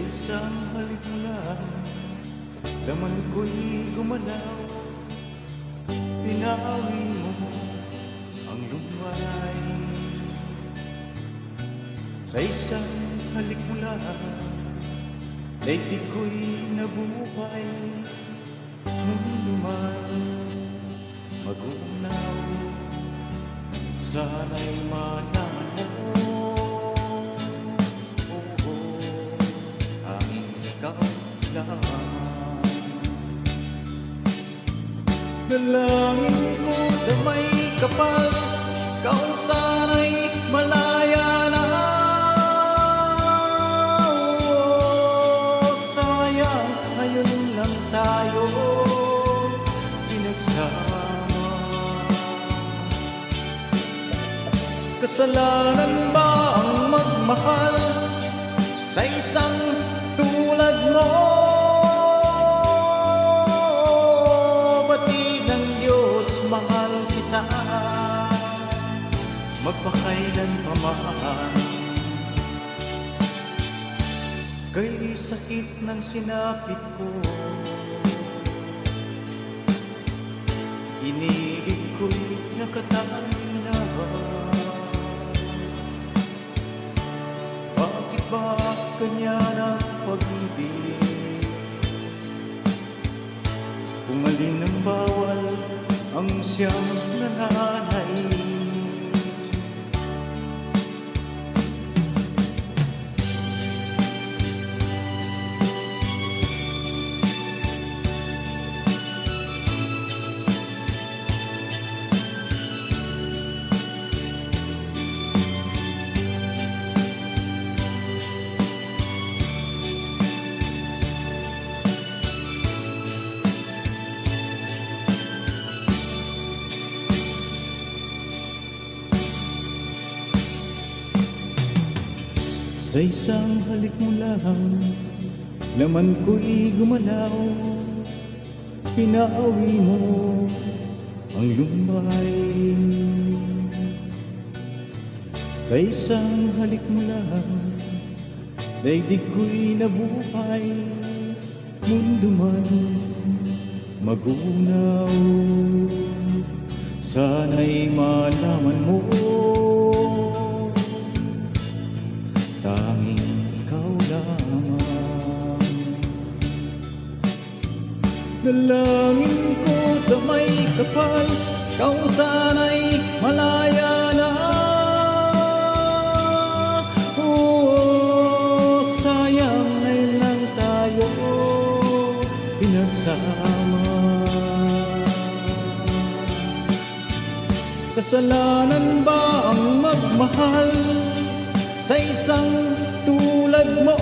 isang halik mo lang, laman ko'y gumalaw. Pinawi mo ang lumay. Sa isang halik mo lang, daigdig ko'y nabuhay. Mundo man mag-uunaw, sana'y malaman mo. Tanging ikaw lang. Dalangin ko sa may kapal, ikaw sana'y malaya na. Sayang, ngayon lang tayo pinagsama. Kasalanan ba ang magmahal sa isang tulad mo? Batid ng Diyos, mahal kita magpakailan pa man. Kay sakit ng sinapit ko, inibig ko'y nakatangin na. Bakit ba kanya ng pag-ibig? Kung alin ang bawal ang siyang nananay. Sa isang halik mo lang, laman ko'y gumalaw. Pinaawi mo ang lumbay. Sa isang halik mo lang, daigdig ko'y nabuhay. Mundo man mag-uunaw, sana'y malaman mo. Tanging ikaw lamang. Dalangin ko sa may kapal, ikaw sana'y malaya na. Oh, sayang ngayon lang tayo pinagsama. Kasalanan ba ang magmahal sa isang tulad mo?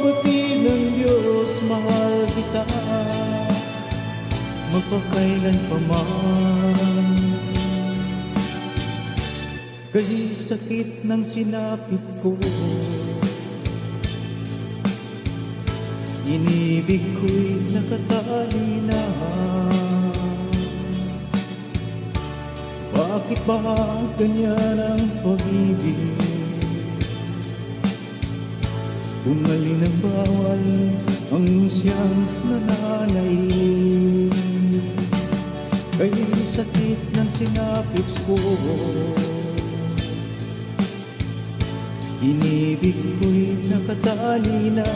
Batid ng Diyos, mahal kita magpakailan pa man. Kay sakit ng sinapit ko, inibig ko'y nakatali na. Bakit ba ganyan ang pag-ibig? Kung alin ang bawal ang siyang nananay. Kay sakit ng sinapit ko, inibig ko'y nakatali na.